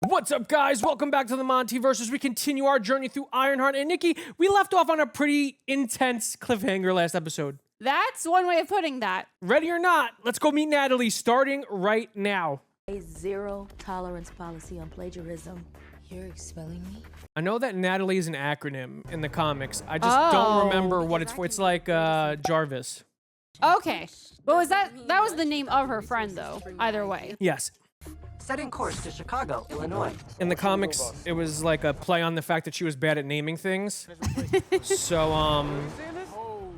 What's up, guys? Welcome back to the MontyVerse as we continue our journey through Ironheart. And Nikki, we left off on a pretty intense cliffhanger last episode. That's one way of putting that. Ready or not, let's go meet Natalie starting right now. A zero-tolerance policy on plagiarism. You're expelling me? I know that Natalie is an acronym in the comics. I just don't remember what it's for. It's like Jarvis. Okay. But was that was the name of her friend, though, either way. Yes. Setting course to Chicago, Illinois. In the comics, it was like a play on the fact that she was bad at naming things. So,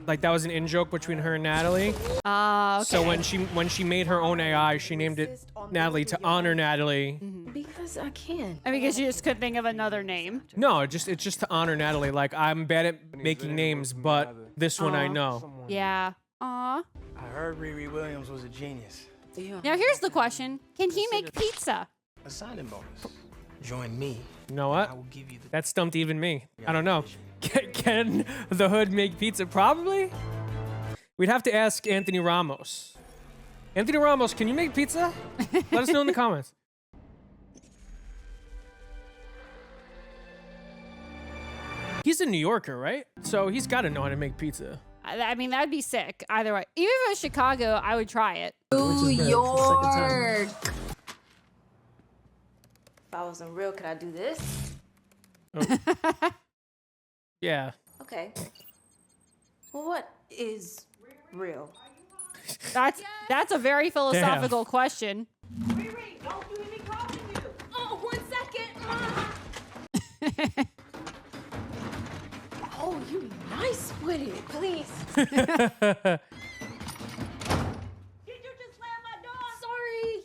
like that was an in-joke between her and Natalie. Okay. So when she made her own AI, she named it Natalie to honor Natalie. Because I can. And because you just couldn't think of another name. No, it's just to honor Natalie. Like, I'm bad at making names, but this one I know. Yeah. Aw. I heard Riri Williams was a genius. Now here's the question. Can he make pizza? A signing bonus. Join me. You know what? I will give you the That stumped even me. I don't know. Can the Hood make pizza? Probably. We'd have to ask Anthony Ramos. Anthony Ramos, can you make pizza? Let us know in the comments. He's a New Yorker, right? So he's got to know how to make pizza. I mean, that'd be sick. Either way. Even if it was Chicago, I would try it. New York! If I wasn't real, could I do this? Oh. Yeah. Okay. Well, what is real? That's a very philosophical question. Riri, don't you hear me calling you? Oh, 1 second. Oh, you nice with it. Please. Did you just slam my door? Sorry.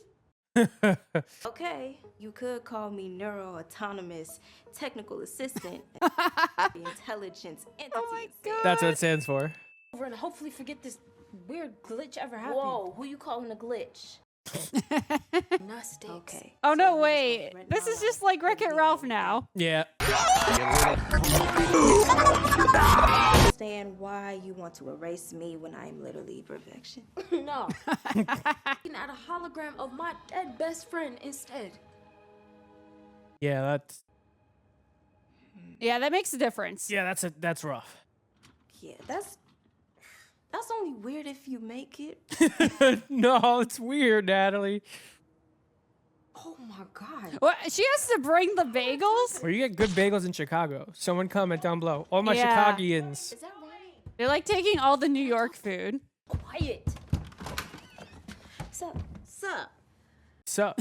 Okay, you could call me neuro-autonomous technical assistant. The intelligence entity. Oh my God. That's what it stands for. And hopefully forget this weird glitch ever happened. Whoa, who you calling a glitch? Gnostics. Okay. Oh, no, wait. This is just like Wreck-It Ralph now. Yeah. Understand why you want to erase me when I am literally perfection. No. Looking at a hologram of my dead best friend instead. Yeah, Yeah, that makes a difference. that's rough. Yeah, that's only weird if you make it. No, it's weird, Natalie. Oh my God. What? She has to bring the bagels? Where you get good bagels in Chicago? Someone comment down below. All my Yeah. Chicagians. Is that right? They're like taking all the New York food. Quiet. Sup? Sup?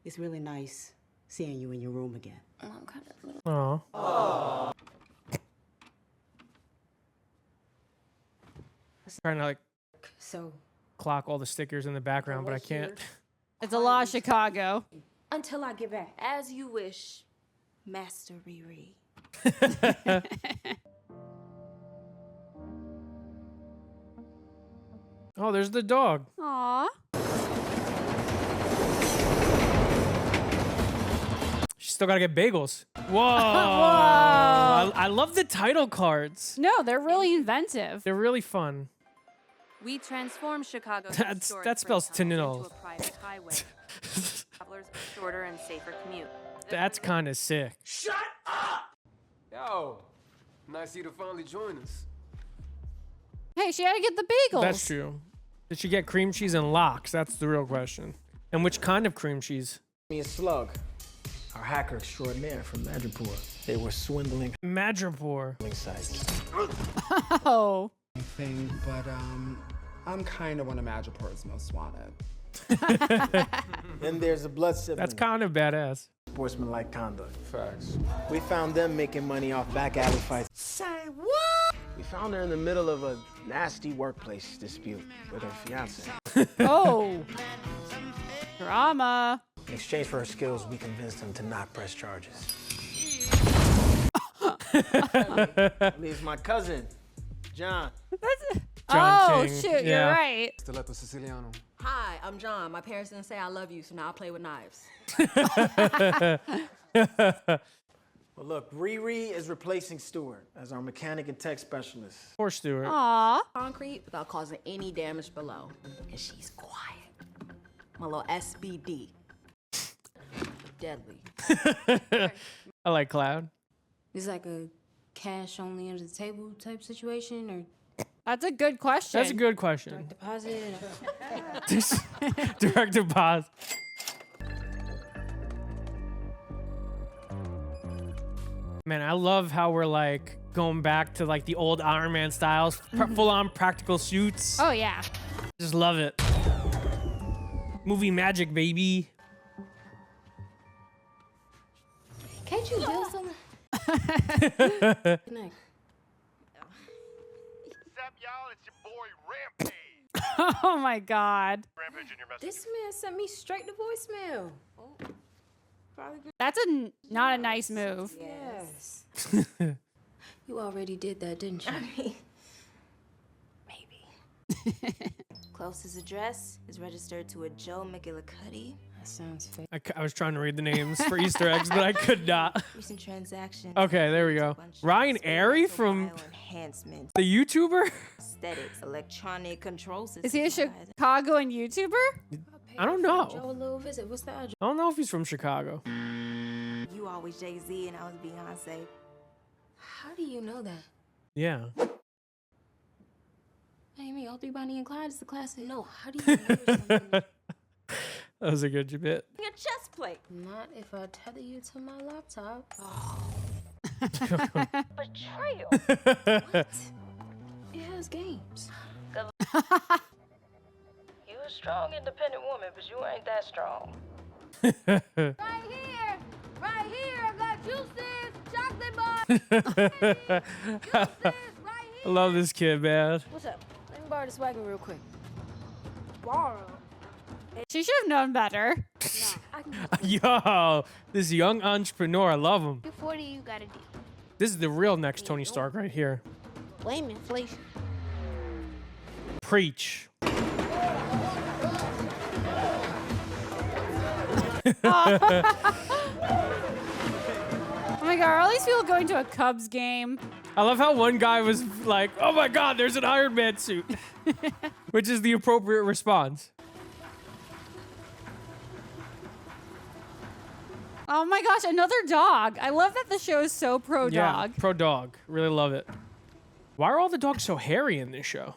It's really nice seeing you in your room again. I'm kind of little. Aw. Trying to like So, clock all the stickers in the background, but I can't. It's a law of Chicago. until I get back. As you wish, Master Riri. Oh, there's the dog. Aw. She's still gotta get bagels. Whoa. Whoa. I love the title cards. No, they're really inventive. They're really fun. We transform Chicago's That's- historic that spells brick tunnels Tintinol. into a private highway. Travelers a shorter and safer commute. That's kind of sick. Yo, nice of you to finally join us. Hey, she had to get the bagels. That's true. Did she get cream cheese and lox? That's the real question. And which kind of cream cheese? Me and Slug, our hacker extraordinaire from Madripoor. They were swindling Madripoor. sites. Oh. Thing, but I'm kind of one of Madripoor's most wanted. Then there's a blood sibling. That's kind of badass. Sportsmanlike conduct. Facts. We found them making money off back alley fights. Say what? We found her in the middle of a nasty workplace dispute with her fiance. Oh. Drama. In exchange for her skills, we convinced him to not press charges. Leaves my cousin, John. That's John oh, King. shoot, Yeah. you're right. Stiletto Siciliano. Hi, I'm John. My parents didn't say I love you, so now I play with knives. Well, look, Riri is replacing Stewart as our mechanic and tech specialist. Poor Stuart. Aw. Concrete without causing any damage below. And she's quiet. My little SBD. deadly. I like Cloud. It's like a cash only under the table type situation, or That's a good question. That's a good question. direct deposit. Direct deposit. Man, I love how we're like going back to like the old Iron Man styles, full on practical suits. Oh yeah. Just love it. Movie magic, baby. Can't you build something? Good night. Oh my God. This man sent me straight to voicemail. Oh, probably good. That's not a nice move. Yes. You already did that, didn't you? I mean, maybe. Closest address is registered to a Joe McGillicuddy. That sounds fake. I was trying to read the names for Easter eggs, but I could not. Recent transaction. Okay, there we go. Ryan Airy from enhancement, the YouTuber? aesthetics, electronic control system. Is he a Chicagoan YouTuber? I don't know. Joe, a little visit. What's the address? I don't know if he's from Chicago. You always Jay-Z and I was Beyonce. How do you know that? Yeah. Hey, me, all three Bonnie and Clyde is the classic. No, how do you know something? That was a good bit. A chest plate. Not if I tether you to my laptop. Oh. Betrayal. What? It has games. You a strong, independent woman, but you ain't that strong. Right here, I got juices, chocolate bars. I love this kid, man. What's up? Let me borrow this wagon real quick. Borrow. She should have known better. Yo, this young entrepreneur, I love him. 240, you gotta do. This is the real next Tony Stark right here. Blame inflation. Preach. Oh my God, are all these people going to a Cubs game? I love how one guy was like, oh my God, there's an Iron Man suit. Which is the appropriate response. Oh my gosh, another dog. I love that the show is so pro dog. Yeah, pro dog. Really love it. Why are all the dogs so hairy in this show?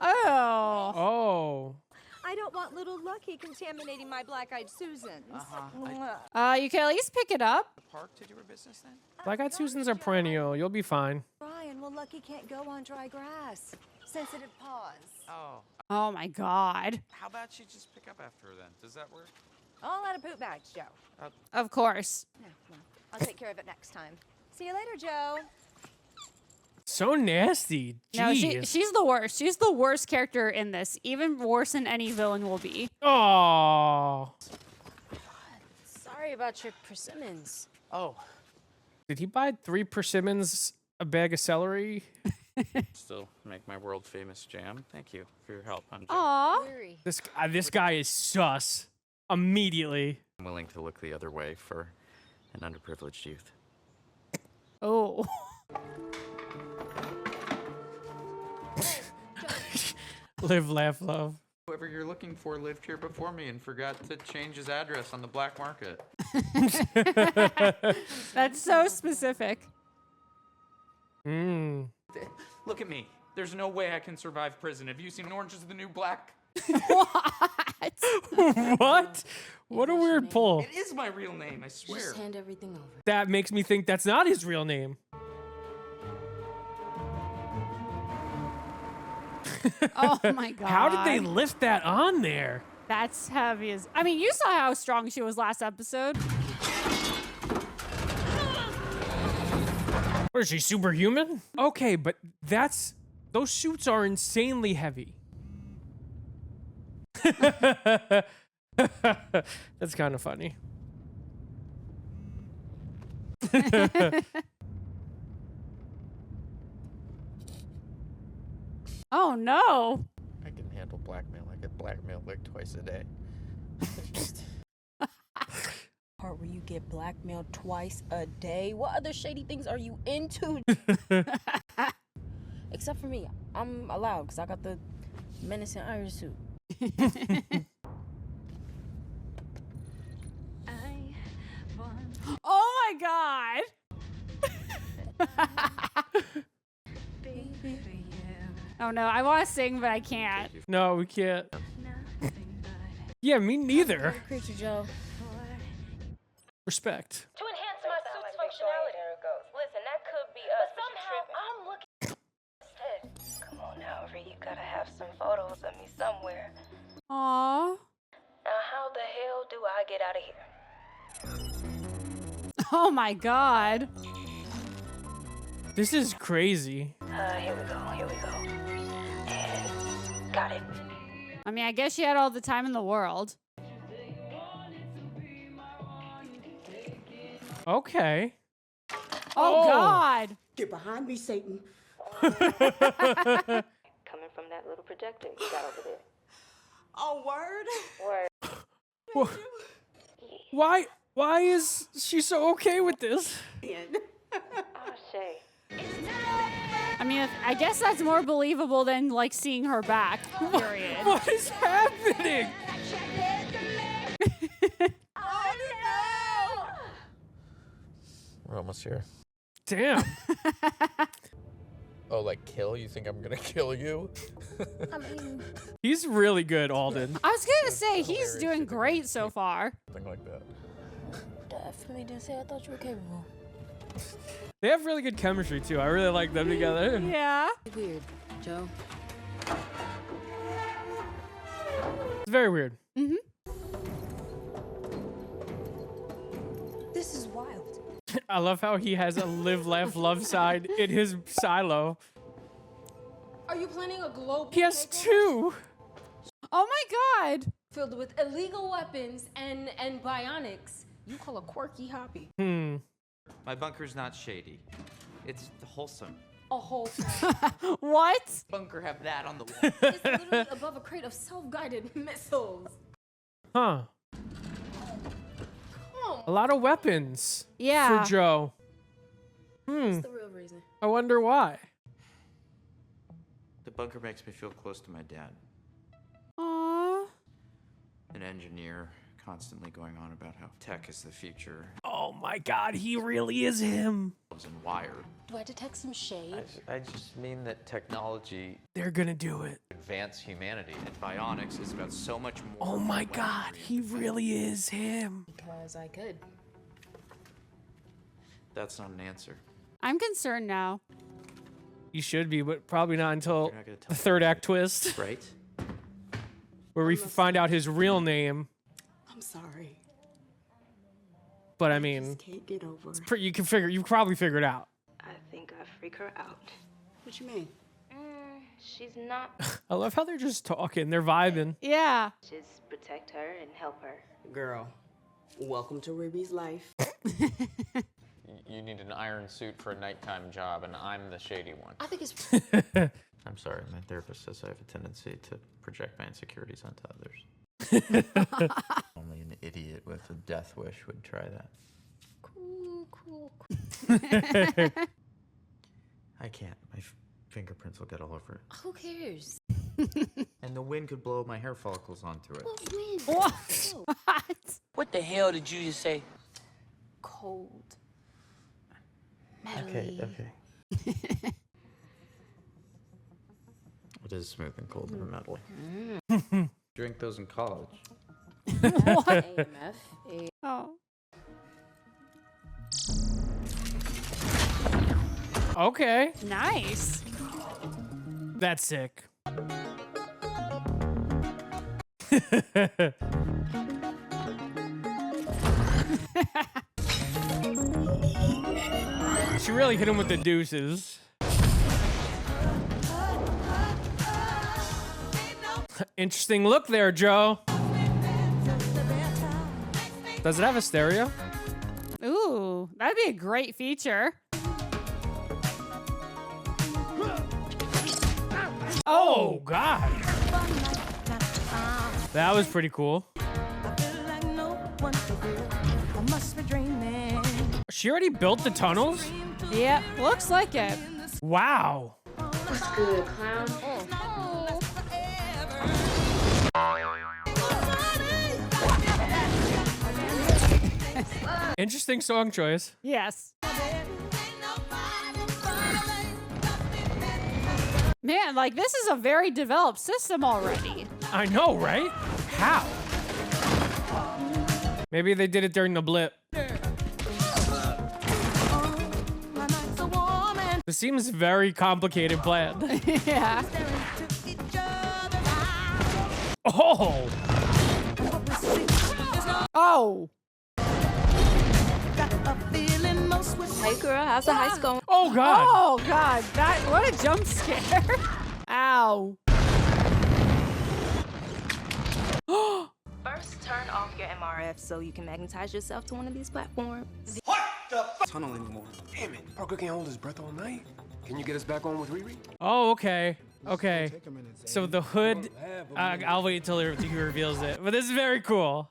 Oh. Oh. I don't want little Lucky contaminating my black-eyed Susans. You can at least pick it up. Park to do her business then? Black-eyed Susans are perennial. You'll be fine. Brian, well, Lucky can't go on dry grass. Sensitive paws. Oh. Oh my God. How about you just pick up after her then? Does that work? All out of poop bags, Joe. Of course. Yeah, well, I'll take care of it next time. See you later, Joe. So nasty. No, Jeez. she's the worst. She's the worst character in this. Even worse than any villain will be. Oh. Sorry about your persimmons. Oh. Did he buy 3 persimmons, a bag of celery? Still make my world famous jam. Thank you for your help. I'm Aw. This guy is sus. Immediately. willing to look the other way for an underprivileged youth. Oh. Live, laugh, love. Whoever you're looking for lived here before me and forgot to change his address on the black market. That's so specific. Look at me. There's no way I can survive prison. Have you seen Orange is the New Black? What? What? What a weird pull. It is my real name, I swear. Just hand everything over. That makes me think that's not his real name. Oh my God. How did they lift that on there? That's heavy as... I mean, you saw how strong she was last episode. What is she, superhuman? Okay, but those suits are insanely heavy. That's kind of funny. Oh no. I can handle blackmail. I get blackmailed like twice a day. Part where you get blackmailed twice a day. What other shady things are you into? Except for me, I'm allowed because I got the menacing iron suit. God. Oh no, I want to sing, but I can't. No, we can't. Yeah, me neither. Creature Joe. Respect. To enhance my suit's functionality. Listen, that could be us, but somehow I'm looking. Come on now, Ree, you gotta have some photos of me somewhere. Aww. Now, how the hell do I get out of here? Oh my God. This is crazy. Here we go. And got it. I mean, I guess she had all the time in the world. Okay. Oh, God. Get behind me, Satan. Coming from that little projector you got over there. Oh, word? Word. Why is she so okay with this? Oh, Shay. I mean, I guess that's more believable than like seeing her back. Period. What is happening? We're almost here. Damn. Oh, like kill? You think I'm gonna kill you? I mean, He's really good, Alden. I was gonna say he's doing great so far. Something like that. definitely didn't say I thought you were capable. They have really good chemistry too. I really like them together. Yeah. Weird, Joe. It's very weird. Mm-hmm. This is wild. I love how he has a live, laugh, love side in his silo. Are you planning a global He has takeover? two. Oh my God. Filled with illegal weapons and bionics. You call a quirky hobby. My bunker's not shady. It's wholesome. A whole What? Bunker have that on the wall. It's literally above a crate of self-guided missiles. Huh. A lot of weapons. Yeah. For Joe. What's the real reason? I wonder why. The bunker makes me feel close to my dad. Aww. An engineer, constantly going on about how tech is the future. Oh my God, he really is him. And wired. Do I detect some shade? I just mean that technology They're gonna do it. advance humanity. And bionics is about so much more. Oh my than God, weaponry he and really is him. Because I could. That's not an answer. I'm concerned now. You should be, but probably not until You're not gonna tell the me third what act twist, Right? where we find out his real name. I'm sorry. But I mean, Can't get over. you probably figure it out. I think I freak her out. What you mean? She's not. I love how they're just talking. They're vibing. Yeah. Just protect her and help her. Girl, welcome to Ruby's life. You need an iron suit for a nighttime job, and I'm the shady one. I think it's I'm sorry, my therapist says I have a tendency to project my insecurities onto others. Only an idiot with a death wish would try that. cool. I can't. My fingerprints will get all over it. Who cares? And the wind could blow my hair follicles onto it. What? What the hell did you just say? Cold. Okay. It is smooth and cold and metally. Drink those in college. AMF. Oh. Okay. Nice. That's sick. She really hit him with the deuces. Interesting look there, Joe. Does it have a stereo? Ooh, that'd be a great feature. Oh, God. That was pretty cool. She already built the tunnels? Yep, looks like it. Wow. What's good, clown? Interesting song choice. Yes. Man, like this is a very developed system already. I know, right? How? Maybe they did it during the blip. This seems very complicated plan. Yeah. Oh! Oh! Hey girl, how's the heist going? Oh god! Oh god, what a jump scare. Ow. First, turn off your MRF so you can magnetize yourself to one of these platforms. Tunnel anymore. Damn it. Parker can't hold his breath all night. Can you get us back on with Riri? Oh, okay. Okay. So the hood, I'll wait until he reveals it. But this is very cool.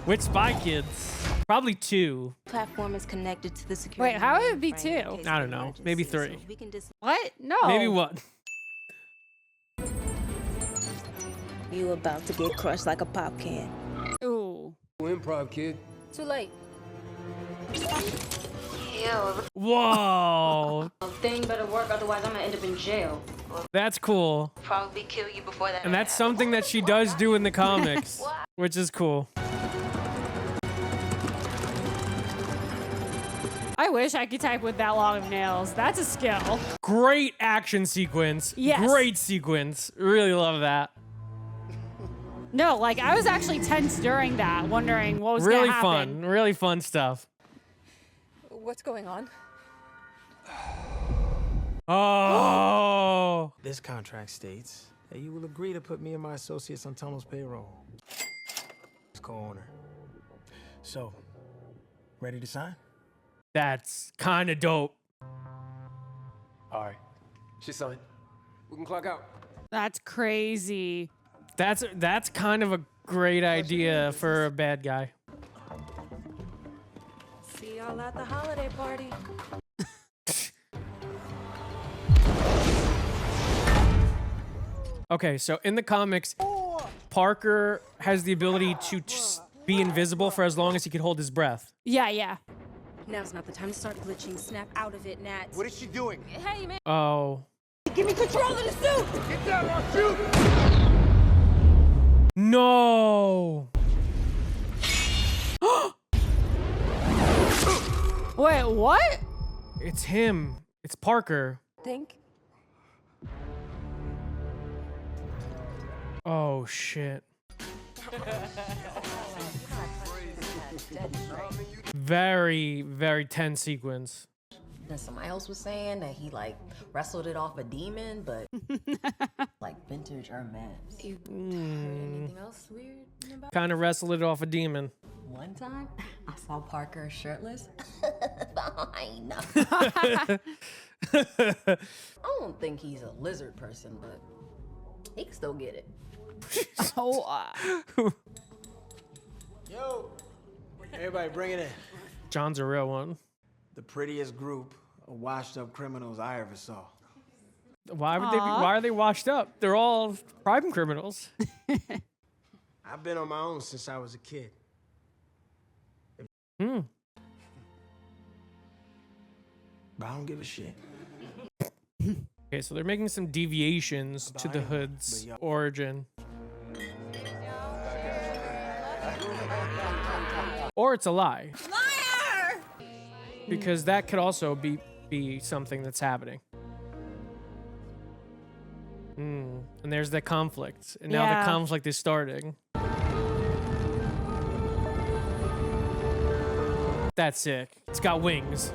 Which Spy Kids? Probably 2. Platform is connected to the security. Wait, how would it be mainframe 2? in case I of don't know. emergency. Maybe So 3. we can What? No. Maybe 1. You about to get crushed like a pop can. Ooh. Improv, kid. Too late. Whoa! Thing better work, otherwise I'm gonna end up in jail. That's cool. Probably kill you before that. And that's something that she does do in the comics, which is cool. I wish I could type with that long of nails. That's a skill. Great action sequence. Yes. Great sequence. Really love that. No, like I was actually tense during that, wondering what was Really gonna happen. fun. Really fun stuff. What's going on? Oh. This contract states that you will agree to put me and my associates on Tunnel's payroll. As co-owner. So, ready to sign? That's kind of dope. All right. She's signed. We can clock out. That's crazy. That's kind of a great idea for a bad guy. See y'all at the holiday party. Okay, so in the comics, Parker has the ability to be invisible for as long as he can hold his breath. Yeah, yeah. Now's not the time to start glitching. Snap out of it, Nat. What is she doing? Hey, man. Oh. Give me control of the suit! Get down, I'll shoot! No. Wait, what? It's him. It's Parker. Think? Oh, shit. Very, very tense sequence. And somebody else was saying that he like wrestled it off a demon, but like vintage Hermes. You heard anything else weird about? Kind of wrestled it off a demon. One time, I saw Parker shirtless. I ain't know. I don't think he's a lizard person, but he can still get it. Yo! Everybody bring it in. John's a real one. The prettiest group of washed up criminals I ever saw. Why would they be? Why are they washed up? They're all crime criminals. I've been on my own since I was a kid. Hmm. But I don't give a shit. Okay, so they're making some deviations to the Hood's origin. Or it's a lie. Liar! Because that could also be something that's happening. And there's the conflict. And now the conflict is starting. That's sick. It's got wings.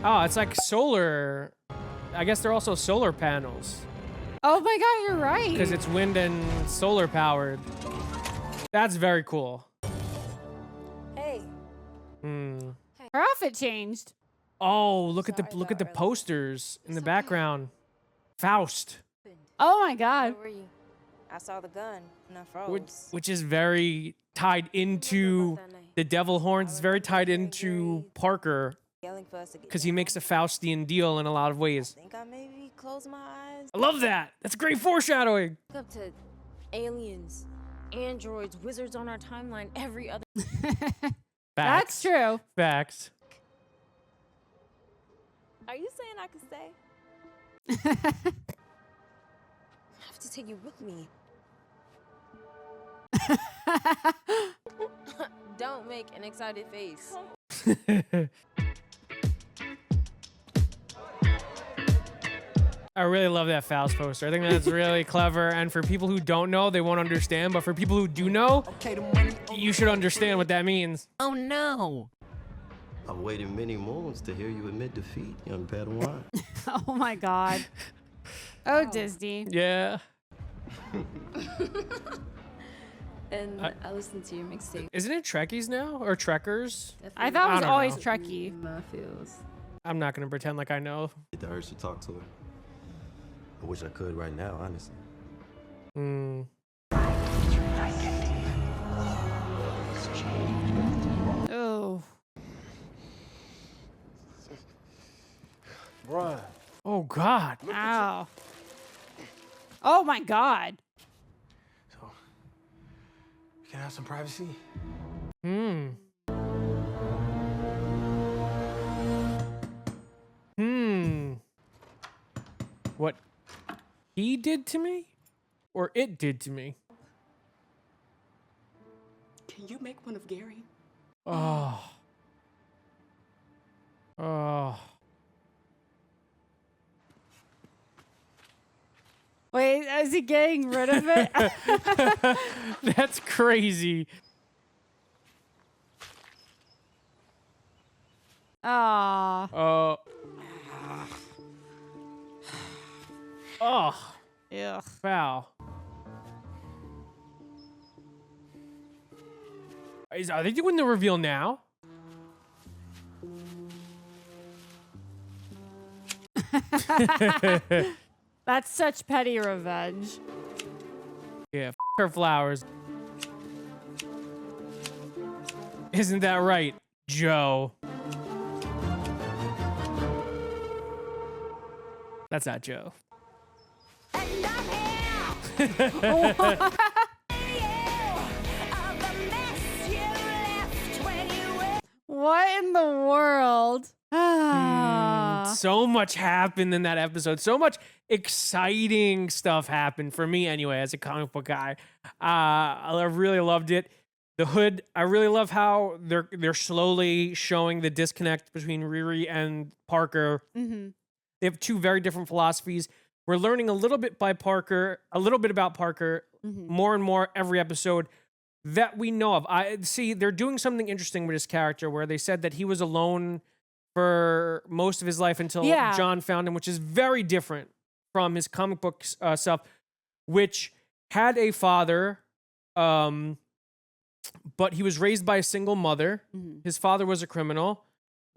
Oh, it's like solar. I guess they're also solar panels. Oh my god, you're right. Because it's wind and solar powered. That's very cool. Hey. Hmm. Her outfit changed. Oh, look at the posters in the background. Faust. Oh my god. Where were you? I saw the gun and I froze. Which is very tied into the devil horns. It's very tied into Parker. Because he makes a Faustian deal in a lot of ways. I think I maybe closed my eyes. I love that. That's great foreshadowing. Up to aliens androids, wizards on our timeline every other. That's true. Facts. Are you saying I can stay? I have to take you with me. Don't make an excited face. I really love that Faust poster. I think that's really clever. And for people who don't know, they won't understand. But for people who do know, you should understand what that means. Oh no! I've waited many moments to hear you admit defeat, young Padawan. Oh my God. Oh, Disney. Yeah. And I listened to your mixtape. Isn't it Trekkies now? Or Trekkers? I thought it was don't always know. Trekkie. My feels. I'm not going to pretend like I know. Get the urge to talk to her. I wish I could right now, honestly. Hmm. Oh. Run. Oh, God. Ow. Oh my God. So, we can have some privacy? Hmm. Hmm. What he did to me? Or it did to me? Can you make one of Gary? Oh. Oh. Wait, is he getting rid of it? That's crazy. Aw. Oh. Oh. Ugh. Foul. Are they doing the reveal now? That's such petty revenge. Yeah, her flowers. Isn't that right, Joe? That's not Joe. What in the world? Ah. So much happened in that episode. So much exciting stuff happened for me anyway, as a comic book guy. I really loved it. The Hood, I really love how they're slowly showing the disconnect between Riri and Parker. Mm-hmm. They have two very different philosophies. We're learning a little bit about Parker, Mm-hmm. more and more every episode that we know of. I see they're doing something interesting with his character where they said that he was alone for most of his life until John found him, which is very different from his comic book stuff, which had a father, but he was raised by a single mother. Mm-hmm. His father was a criminal.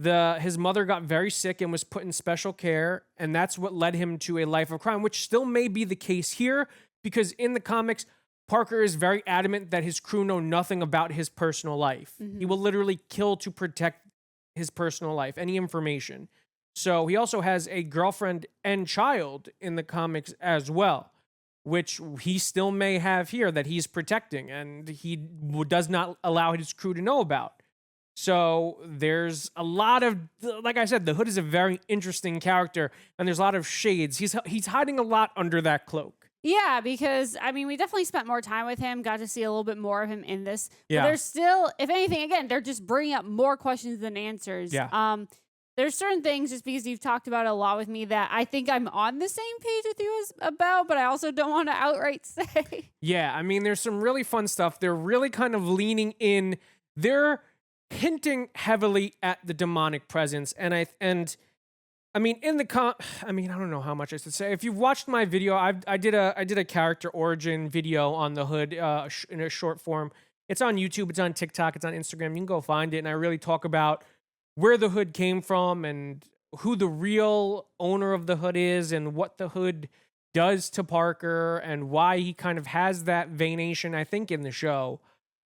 His mother got very sick and was put in special care, and that's what led him to a life of crime, which still may be the case here, because in the comics, Parker is very adamant that his crew know nothing about his personal life. Mm-hmm. He will literally kill to protect his personal life, any information. So he also has a girlfriend and child in the comics as well, which he still may have here that he's protecting, and he does not allow his crew to know about. So there's a lot of, like I said, the Hood is a very interesting character, and there's a lot of shades. He's hiding a lot under that cloak. Yeah, because, I mean, we definitely spent more time with him, got to see a little bit more of him in this. Yeah. But there's still, if anything, again, they're just bringing up more questions than answers. Yeah. There's certain things, just because you've talked about it a lot with me, that I think I'm on the same page with you about, but I also don't want to outright say. Yeah, I mean, there's some really fun stuff. They're really kind of leaning in. They're hinting heavily at the demonic presence, and I mean, I don't know how much I should say. If you've watched my video, I did a character origin video on the Hood in a short form. It's on YouTube, it's on TikTok, it's on Instagram. You can go find it, and I really talk about where the Hood came from and who the real owner of the Hood is and what the Hood does to Parker and why he kind of has that venation, I think, in the show.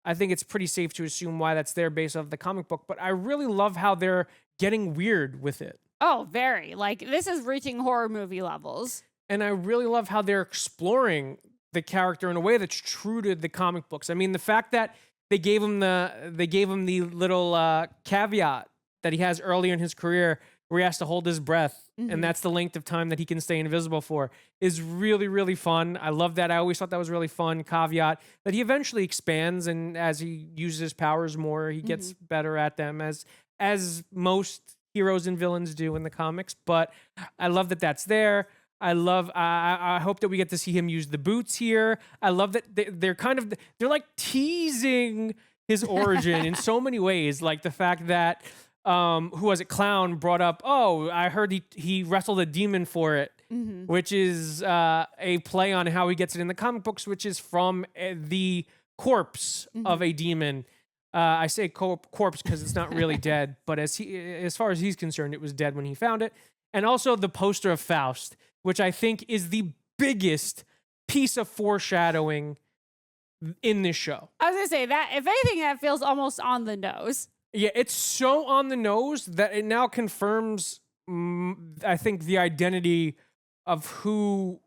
I think it's pretty safe to assume why that's there based off the comic book, but I really love how they're getting weird with it. Oh, very. Like, this is reaching horror movie levels. And I really love how they're exploring the character in a way that's true to the comic books. I mean, the fact that they gave him the little caveat that he has earlier in his career where he has to hold his breath, and that's the length of time that he can stay invisible for, is really, really fun. I love that. I always thought that was really fun caveat that he eventually expands, and as he uses his powers more, he gets better at them, as most heroes and villains do in the comics. But I love that that's there. I hope that we get to see him use the boots here. I love that they're like teasing his origin in so many ways, like the fact that who was it? Clown brought up, oh, I heard he wrestled a demon for it, which is a play on how he gets it in the comic books, which is from the corpse of a demon. I say corpse because it's not really dead, but as far as he's concerned, it was dead when he found it. And also the poster of Faust, which I think is the biggest piece of foreshadowing in this show. I was gonna say that, if anything, that feels almost on the nose. Yeah, it's so on the nose that it now confirms, I think, the identity of who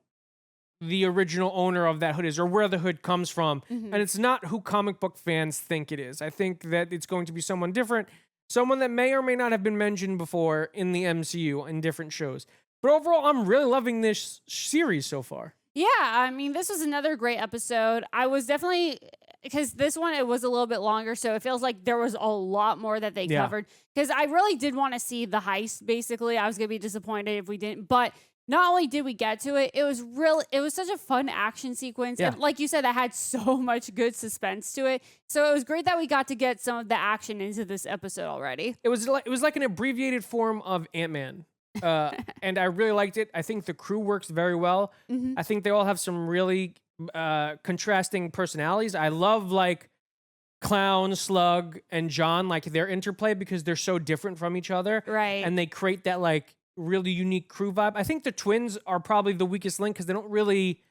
the original owner of that hood is, or where the hood comes from. And it's not who comic book fans think it is. I think that it's going to be someone different, someone that may or may not have been mentioned before in the MCU in different shows. But overall, I'm really loving this series so far. Yeah, I mean, this was another great episode. I was definitely, because this one, it was a little bit longer, so it feels like there was a lot more that they covered. Because I really did want to see the heist, basically. I was going to be disappointed if we didn't. But not only did we get to it, it was such a fun action sequence. Yeah. And like you said, that had so much good suspense to it. So it was great that we got to get some of the action into this episode already. It was like an abbreviated form of Ant-Man. And I really liked it. I think the crew works very well. I think they all have some really contrasting personalities. I love like Clown, Slug, and John, like their interplay, because they're so different from each other. Right. And they create that like really unique crew vibe. I think the twins are probably the weakest link because they don't really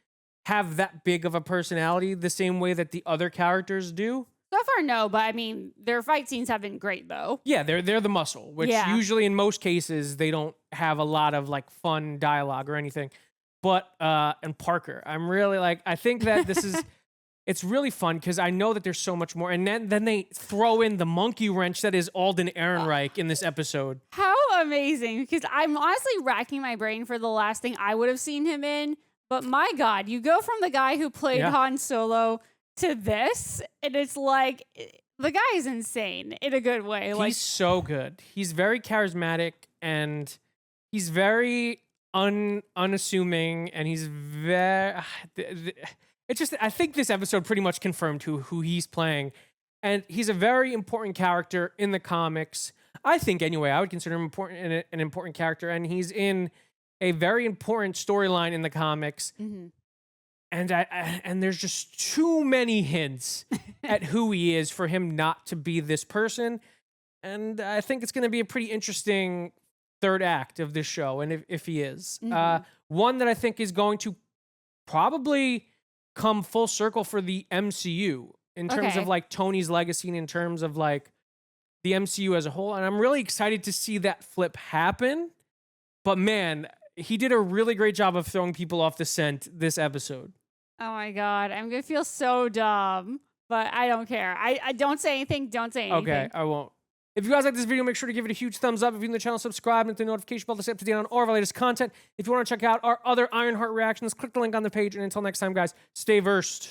have that big of a personality the same way that the other characters do. So far, no, but I mean, their fight scenes have been great, though. Yeah, they're the muscle, which usually in most cases they don't have a lot of like fun dialogue or anything. But and Parker, I'm really like, I think that this is it's really fun because I know that there's so much more, and then they throw in the monkey wrench that is Alden Ehrenreich in this episode. How amazing! Because I'm honestly racking my brain for the last thing I would have seen him in. But my God, you go from the guy who played Han Solo to this, and it's like the guy is insane in a good way. He's so good. He's very charismatic, and he's very unassuming, and he's very. It's just, I think this episode pretty much confirmed who he's playing, and he's a very important character in the comics. I think anyway, I would consider him an important character, and he's in a very important storyline in the comics. And there's just too many hints at who he is for him not to be this person. And I think it's going to be a pretty interesting third act of this show. And if he is, one that I think is going to probably come full circle for the MCU in terms of like Tony's legacy and in terms of like the MCU as a whole. And I'm really excited to see that flip happen. But man, he did a really great job of throwing people off the scent this episode. Oh my God, I'm going to feel so dumb, but I don't care. I don't say anything. Don't say anything. Okay, I won't. If you guys like this video, make sure to give it a huge thumbs up. If you're in the channel, subscribe and hit the notification bell to stay up to date on all of our latest content. If you want to check out our other Ironheart reactions, click the link on the page. And until next time, guys, stay versed.